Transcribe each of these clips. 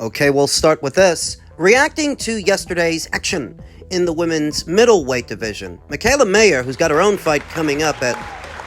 Okay, we'll start with this. Reacting to yesterday's action in the women's middleweight division, Mikaela Mayer, who's got her own fight coming up at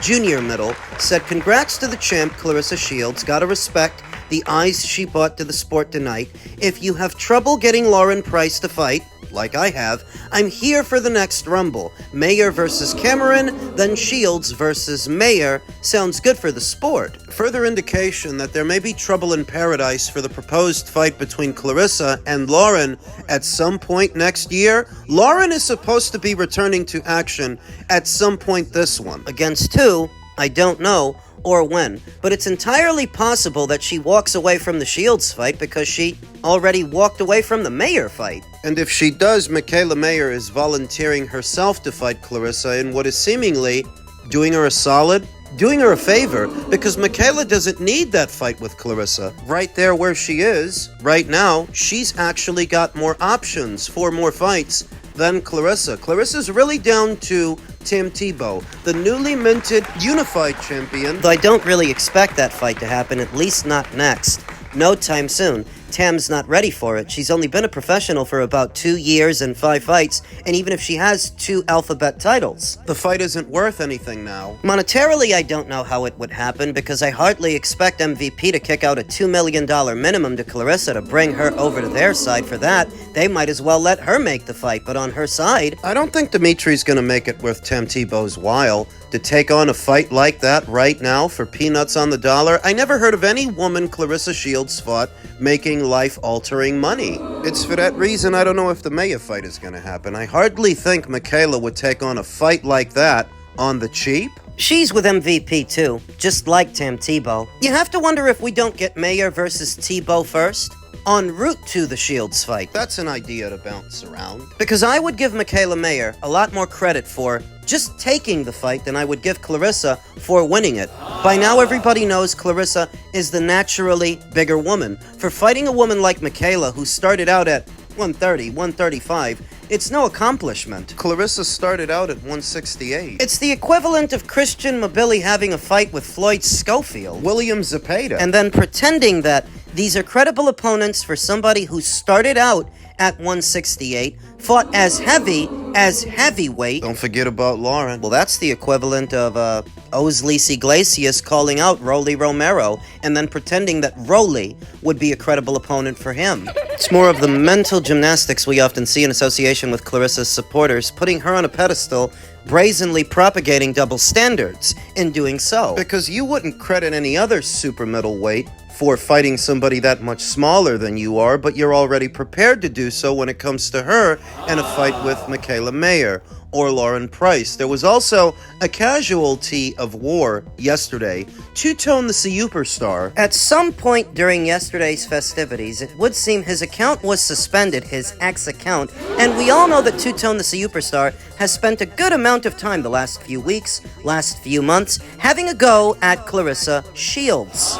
junior middle, said congrats to the champ Claressa Shields, gotta respect the eyes she brought to the sport tonight. If you have trouble getting Lauren Price to fight, like I have, I'm here for the next Rumble. Mayer versus Cameron, then Shields versus Mayer. Sounds good for the sport. Further indication that there may be trouble in paradise for the proposed fight between Claressa and Lauren at some point next year. Lauren is supposed to be returning to action at some point this one. Against who? I don't know. Or when, but it's entirely possible that she walks away from the Shields fight because she already walked away from the Mayer fight. And if she does, Mikaela Mayer is volunteering herself to fight Claressa in what is seemingly doing her a solid, doing her a favor, because Mikaela doesn't need that fight with Claressa. Right there where she is, right now, she's actually got more options for more fights than Claressa. Claressa's really down to Tim Tebow, the newly minted unified champion. Though I don't really expect that fight to happen, at least not next. No time soon. Tam's not ready for it. She's only been a professional for about 2 years and 5 fights, and even if she has 2 alphabet titles, the fight isn't worth anything now. Monetarily, I don't know how it would happen, because I hardly expect MVP to kick out a $2 million minimum to Claressa to bring her over to their side. For that, they might as well let her make the fight, but on her side, I don't think Dimitri's gonna make it worth Tim Tebow's while to take on a fight like that right now for peanuts on the dollar. I never heard of any woman Claressa Shields fought making life-altering money. It's for that reason I don't know if the Mayer fight is going to happen. I hardly think Mikaela would take on a fight like that on the cheap. She's with MVP too, just like Tim Tebow. You have to wonder if we don't get Mayer versus Tebow first, en route to the Shields fight. That's an idea to bounce around. Because I would give Mikaela Mayer a lot more credit for just taking the fight than I would give Claressa for winning it. By now, everybody knows Claressa is the naturally bigger woman. For fighting a woman like Mikaela, who started out at 130, 135, it's no accomplishment. Claressa started out at 168. It's the equivalent of Christian Mabili having a fight with Floyd Schofield, William Zepeda, and then pretending that these are credible opponents for somebody who started out at 168, fought as heavyweight. Don't forget about Lauren. Well, that's the equivalent of Osleis Iglesias calling out Rolly Romero and then pretending that Rolly would be a credible opponent for him. It's more of the mental gymnastics we often see in association with Claressa's supporters, putting her on a pedestal, brazenly propagating double standards in doing so. Because you wouldn't credit any other super middleweight for fighting somebody that much smaller than you are, but you're already prepared to do so when it comes to her and a fight with Mikaela Mayer or Lauren Price. There was also a casualty of war yesterday. Two-Tone the Superstar. At some point during yesterday's festivities, it would seem his account was suspended, his ex-account, and we all know that Two-Tone the Superstar has spent a good amount of time the last few weeks, last few months, having a go at Claressa Shields.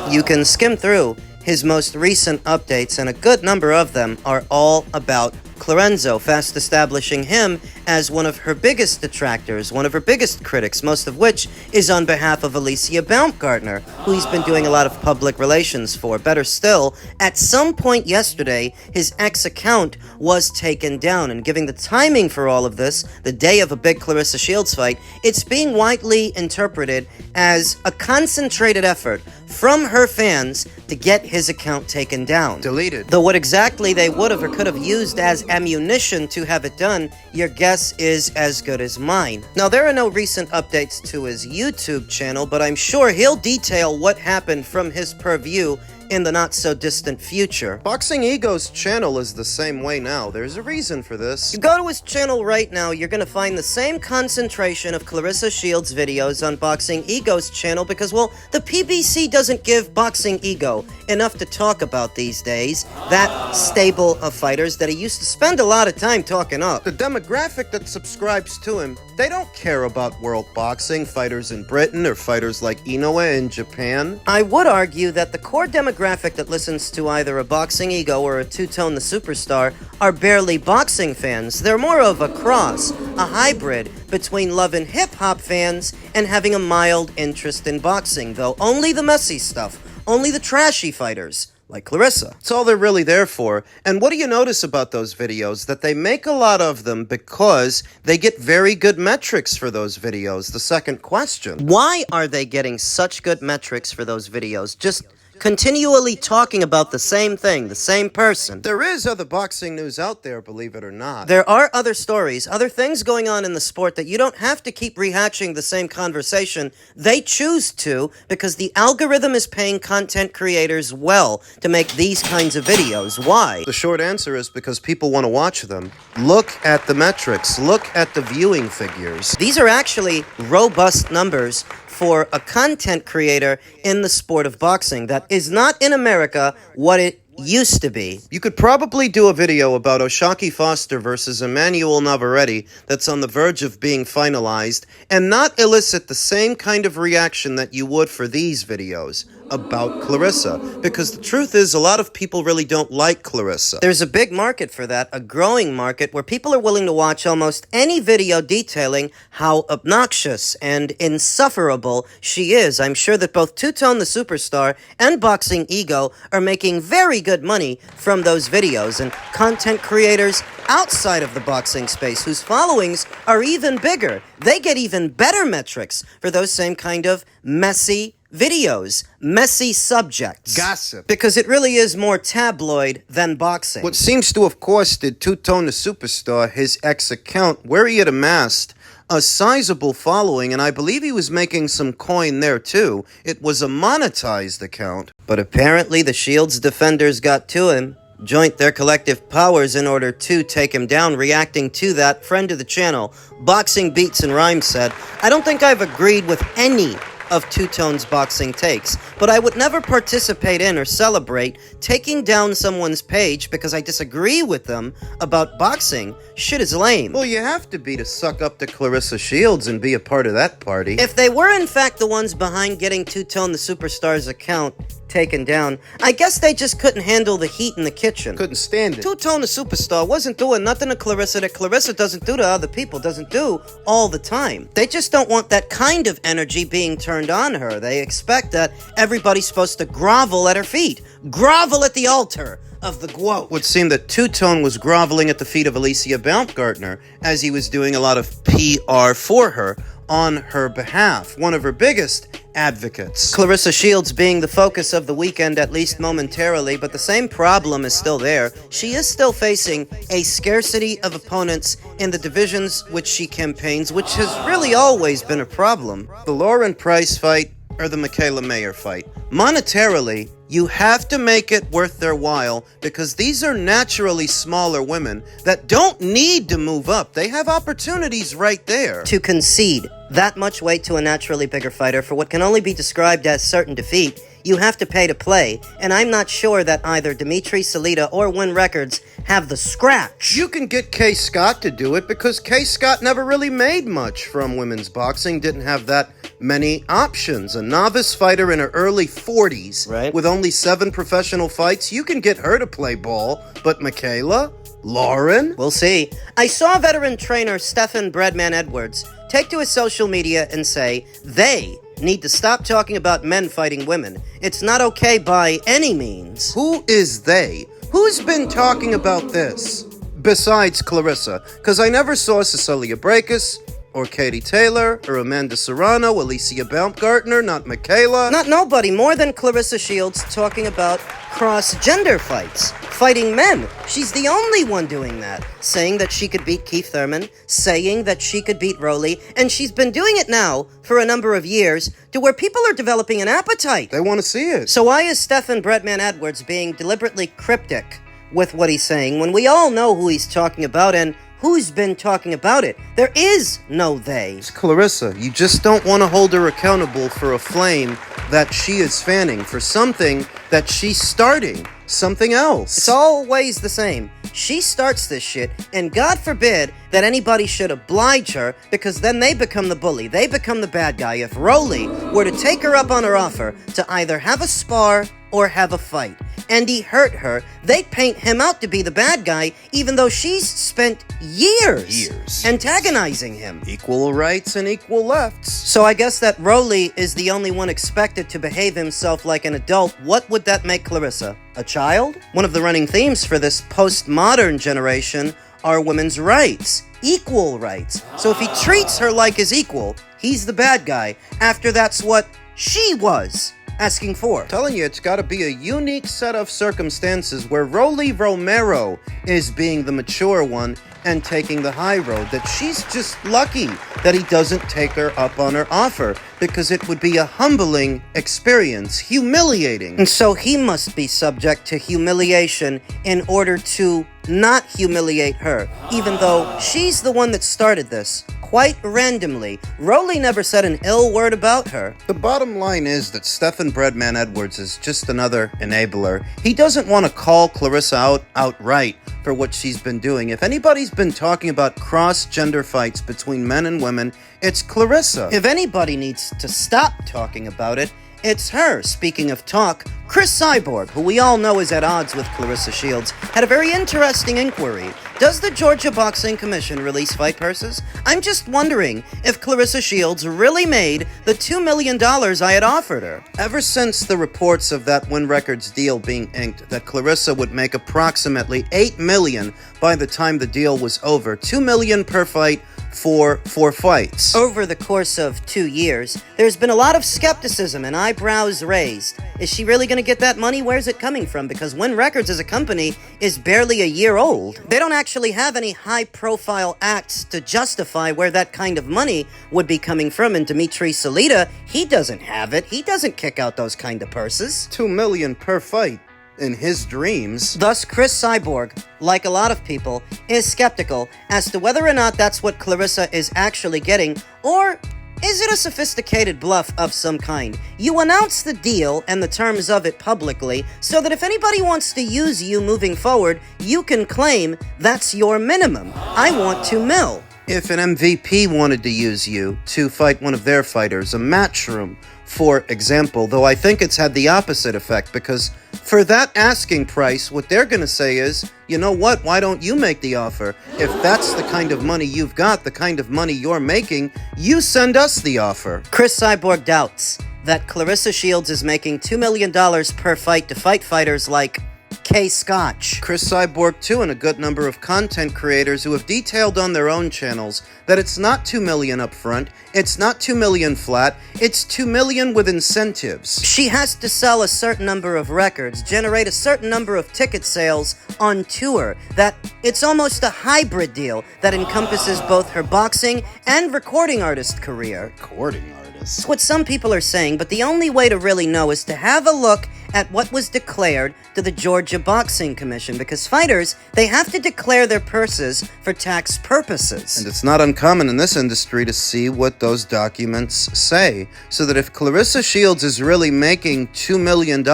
You can skim through his most recent updates, and a good number of them are all about Claressa, fast establishing him as one of her biggest detractors, one of her biggest critics, most of which is on behalf of Alicia Baumgartner, who he's been doing a lot of public relations for. Better still, at some point yesterday, his ex-account was taken down, and giving the timing for all of this, the day of a big Claressa Shields fight, it's being widely interpreted as a concentrated effort from her fans to get his account taken down. Deleted. Though what exactly they would have or could have used as ammunition to have it done, your guess is as good as mine. Now, there are no recent updates to his YouTube channel, but I'm sure he'll detail what happened from his purview in the not-so-distant future. Boxing Ego's channel is the same way now. There's a reason for this. You go to his channel right now, you're gonna find the same concentration of Claressa Shields videos on Boxing Ego's channel because, well, the PBC doesn't give Boxing Ego enough to talk about these days. That stable of fighters that he used to spend a lot of time talking up. The demographic that subscribes to him, they don't care about world boxing, fighters in Britain, or fighters like Inoue in Japan. I would argue that the core demographic that listens to either a Boxing Ego or a Two-Tone the Superstar are barely boxing fans. They're more of a cross, a hybrid between love and hip-hop fans and having a mild interest in boxing, though only the messy stuff, only the trashy fighters like Claressa. It's all they're really there for. And what do you notice about those videos? That they make a lot of them because they get very good metrics for those videos. The second question. Why are they getting such good metrics for those videos? Just continually talking about the same thing, the same person. There is other boxing news out there, believe it or not. There are other stories, other things going on in the sport that you don't have to keep rehashing the same conversation. They choose to because the algorithm is paying content creators well to make these kinds of videos. Why? The short answer is because people want to watch them. Look at the metrics. Look at the viewing figures. These are actually robust numbers for a content creator in the sport of boxing that is not in America what it used to be. You could probably do a video about Oshaki Foster versus Emmanuel Navarrete that's on the verge of being finalized and not elicit the same kind of reaction that you would for these videos about Claressa, because the truth is a lot of people really don't like Claressa. There's a big market for that, a growing market where people are willing to watch almost any video detailing how obnoxious and insufferable she is. I'm sure that both Two-Tone the Superstar and Boxing Ego are making very good money from those videos, and content creators outside of the boxing space whose followings are even bigger, they get even better metrics for those same kind of messy videos, messy subjects. Gossip. Because it really is more tabloid than boxing. What seems to have costed Two-Tone the Superstar his ex-account, where he had amassed a sizable following, and I believe he was making some coin there too. It was a monetized account. But apparently the Shields defenders got to him, joined their collective powers in order to take him down. Reacting to that, friend of the channel, Boxing Beats and Rhymes said, "I don't think I've agreed with any of Two-Tone's boxing takes, but I would never participate in or celebrate taking down someone's page because I disagree with them about boxing. Shit is lame." Well, you have to be to suck up to Claressa Shields and be a part of that party. If they were in fact the ones behind getting Two-Tone the Superstar's account taken down, I guess they just couldn't handle the heat in the kitchen. Couldn't stand it. Two-Tone the Superstar wasn't doing nothing to Claressa that Claressa doesn't do to other people, doesn't do all the time. They just don't want that kind of energy being turned on her. They expect that everybody's supposed to grovel at her feet. Grovel at the altar of the GWOAT. It would seem that Two-Tone was groveling at the feet of Alicia Baumgartner as he was doing a lot of PR for her on her behalf, one of her biggest advocates. Claressa Shields being the focus of the weekend, at least momentarily, but the same problem is still there. She is still facing a scarcity of opponents in the divisions which she campaigns, which has really always been a problem. The Lauren Price fight or the Mikaela Mayer fight. Monetarily, you have to make it worth their while because these are naturally smaller women that don't need to move up. They have opportunities right there to concede that much weight to a naturally bigger fighter for what can only be described as certain defeat. You have to pay to play, and I'm not sure that either Dimitri Salita or Win Records have the scratch. You can get Kay Scott to do it because Kay Scott never really made much from women's boxing, didn't have that many options. A novice fighter in her early 40s, right, with only 7 professional fights, you can get her to play ball, but Mikaela? Lauren? We'll see. I saw veteran trainer Stephan Breadman Edwards take to his social media and say they need to stop talking about men fighting women. It's not okay by any means. Who is they? Who's been talking about this? Besides Claressa, because I never saw Cecilia Brækhus, or Katie Taylor, or Amanda Serrano, Alicia Baumgartner, not Mikaela. Not nobody more than Claressa Shields talking about cross-gender fights. Fighting men. She's the only one doing that. Saying that she could beat Keith Thurman, saying that she could beat Roly, and she's been doing it now for a number of years to where people are developing an appetite. They want to see it. So why is Stephan Breadman Edwards being deliberately cryptic with what he's saying when we all know who he's talking about and who's been talking about it? There is no they. It's Claressa. You just don't want to hold her accountable for a flame that she is fanning, for something that she's starting, something else. It's always the same. She starts this shit, and God forbid that anybody should oblige her, because then they become the bully. They become the bad guy. If Roly were to take her up on her offer to either have a spar or have a fight, and he hurt her, they paint him out to be the bad guy, even though she's spent years antagonizing him. Equal rights and equal lefts. So I guess that Roly is the only one expected to behave himself like an adult. What would that make Claressa? A child? One of the running themes for this postmodern generation are women's rights, equal rights. So if he treats her like his equal, he's the bad guy, after that's what she was asking for. Telling you, it's gotta be a unique set of circumstances where Rolly Romero is being the mature one and taking the high road, that she's just lucky that he doesn't take her up on her offer, because it would be a humbling experience, humiliating. And so he must be subject to humiliation in order to not humiliate her, even though she's the one that started this. Quite randomly. Rolly never said an ill word about her. The bottom line is that Stephen Breadman Edwards is just another enabler. He doesn't want to call Claressa out outright for what she's been doing. If anybody's been talking about cross-gender fights between men and women, it's Claressa. If anybody needs to stop talking about it, it's her. Speaking of talk, Chris Cyborg, who we all know is at odds with Claressa Shields, had a very interesting inquiry. Does the Georgia Boxing Commission release fight purses? I'm just wondering if Claressa Shields really made the $2 million I had offered her. Ever since the reports of that Win Records deal being inked, that Claressa would make approximately $8 million by the time the deal was over, $2 million per fight for 4 fights. Over the course of 2 years, there's been a lot of skepticism and eyebrows raised. Is she really going to get that money? Where's it coming from? Because Win Records as a company is barely a year old. They don't actually have any high-profile acts to justify where that kind of money would be coming from. And Dimitri Salita, he doesn't have it. He doesn't kick out those kind of purses. $2 million per fight. In his dreams. Thus, Chris Cyborg, like a lot of people, is skeptical as to whether or not that's what Claressa is actually getting, or is it a sophisticated bluff of some kind? You announce the deal and the terms of it publicly so that if anybody wants to use you moving forward, you can claim that's your minimum. I want $2 million. If an MVP wanted to use you to fight one of their fighters, a Matchroom, for example, though I think it's had the opposite effect, because for that asking price, what they're going to say is, you know what, why don't you make the offer? If that's the kind of money you've got, the kind of money you're making, you send us the offer. Chris Cyborg doubts that Claressa Shields is making $2 million per fight to fight fighters like K. Scotch. Chris Cyborg, too, and a good number of content creators who have detailed on their own channels that it's not $2 million up front, it's not $2 million flat, it's $2 million with incentives. She has to sell a certain number of records, generate a certain number of ticket sales on tour, that it's almost a hybrid deal that encompasses both her boxing and recording artist career. Recording artist? That's what some people are saying, but the only way to really know is to have a look at what was declared to the Georgia Boxing Commission, because fighters, they have to declare their purses for tax purposes. And it's not uncommon in this industry to see what those documents say, so that if Claressa Shields is really making $2 million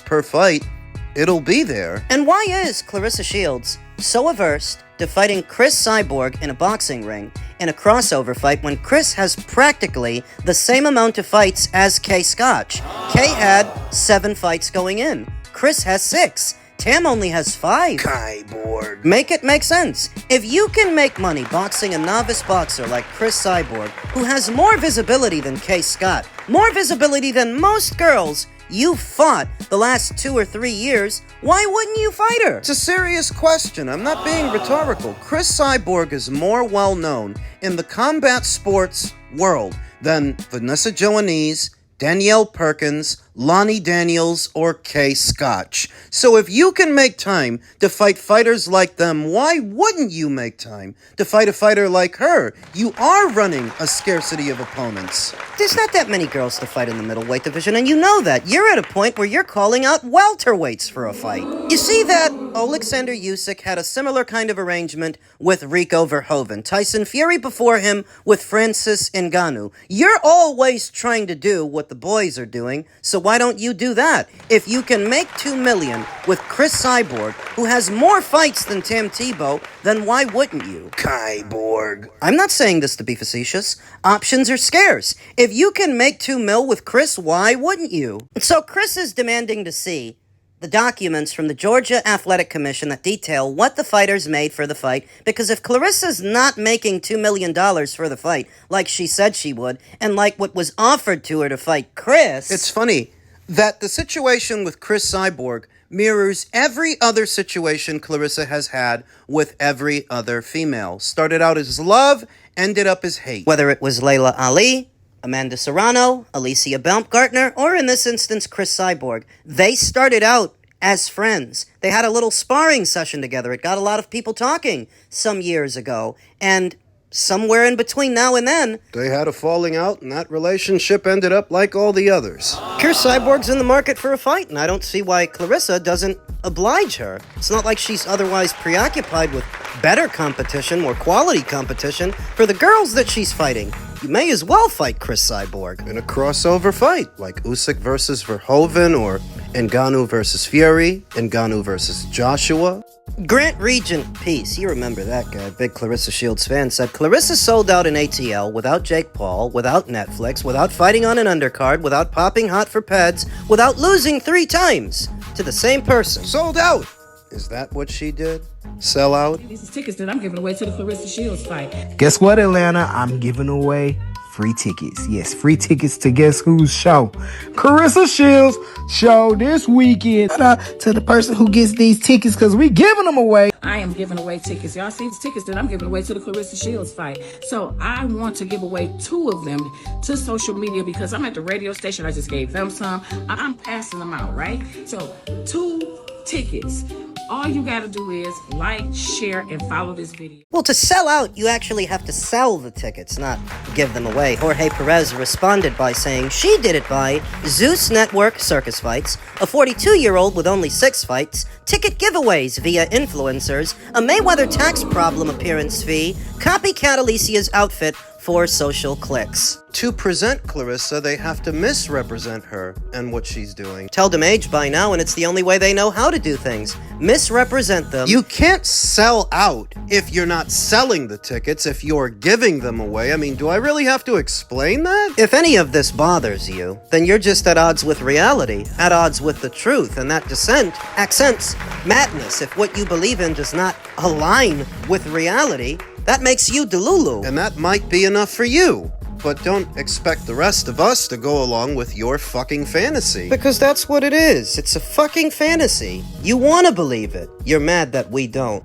per fight, it'll be there. And why is Claressa Shields so averse to fighting Chris Cyborg in a boxing ring in a crossover fight when Chris has practically the same amount of fights as K. Scotch? K had 7 fights going in. Chris has 6. Tam only has 5. Cyborg. Make it make sense. If you can make money boxing a novice boxer like Chris Cyborg, who has more visibility than K. Scott, more visibility than most girls you fought the last 2 or 3 years, why wouldn't you fight her? It's a serious question. I'm not being rhetorical. Chris Cyborg is more well-known in the combat sports world than Vanessa Joanese, Danielle Perkins, Lonnie Daniels, or K. Scotch. So if you can make time to fight fighters like them, why wouldn't you make time to fight a fighter like her? You are running a scarcity of opponents. There's not that many girls to fight in the middleweight division, and you know that. You're at a point where you're calling out welterweights for a fight. You see that Alexander Usyk had a similar kind of arrangement with Rico Verhoeven. Tyson Fury before him with Francis Ngannou. You're always trying to do what the boys are doing, so why don't you do that? If you can make $2 million with Chris Cyborg, who has more fights than Tam Tebow, then why wouldn't you? Cyborg. I'm not saying this to be facetious. Options are scarce. If you can make $2 million with Chris, why wouldn't you? So Chris is demanding to see the documents from the Georgia Athletic Commission that detail what the fighters made for the fight, because if Claressa's not making $2 million for the fight, like she said she would, and like what was offered to her to fight Chris... It's funny that the situation with Chris Cyborg mirrors every other situation Claressa has had with every other female. Started out as love, ended up as hate. Whether it was Layla Ali, Amanda Serrano, Alicia Baumgartner, or in this instance, Chris Cyborg, they started out as friends. They had a little sparring session together. It got a lot of people talking some years ago. And somewhere in between now and then, they had a falling out, and that relationship ended up like all the others. Chris Cyborg's in the market for a fight, and I don't see why Claressa doesn't oblige her. It's not like she's otherwise preoccupied with better competition, more quality competition for the girls that she's fighting. You may as well fight Chris Cyborg in a crossover fight, like Usyk versus Verhoeven, or Ngannou versus Fury, Ngannou versus Joshua. Grant Regent Peace, you remember that guy, big Claressa Shields fan, said Claressa sold out in ATL without Jake Paul, without Netflix, without fighting on an undercard, without popping hot for peds, without losing 3 times to the same person. Sold out! Is that what she did? Sell out? These are tickets that I'm giving away to the Claressa Shields fight. Guess what, Atlanta? I'm giving away free tickets. Yes, free tickets to guess whose show? Claressa Shields show this weekend. Shout out to the person who gets these tickets because we giving them away. I am giving away tickets. Y'all see these tickets that I'm giving away to the Claressa Shields fight. So I want to give away 2 of them to social media because I'm at the radio station. I just gave them some. I'm passing them out, right? So 2 tickets. All you gotta do is like, share, and follow this video. Well, to sell out, you actually have to sell the tickets, not give them away. Jorge Perez responded by saying she did it by Zeus Network circus fights, a 42-year-old with only 6 fights, ticket giveaways via influencers, a Mayweather tax problem appearance fee, copycat Alicia's outfit for social clicks. To present Claressa, they have to misrepresent her and what she's doing. Tell them age by now, and it's the only way they know how to do things. Misrepresent them. You can't sell out if you're not selling the tickets, if you're giving them away. I mean, do I really have to explain that? If any of this bothers you, then you're just at odds with reality, at odds with the truth, and that dissent accents madness. If what you believe in does not align with reality, that makes you Delulu. And that might be enough for you. But don't expect the rest of us to go along with your fucking fantasy. Because that's what it is. It's a fucking fantasy. You want to believe it. You're mad that we don't.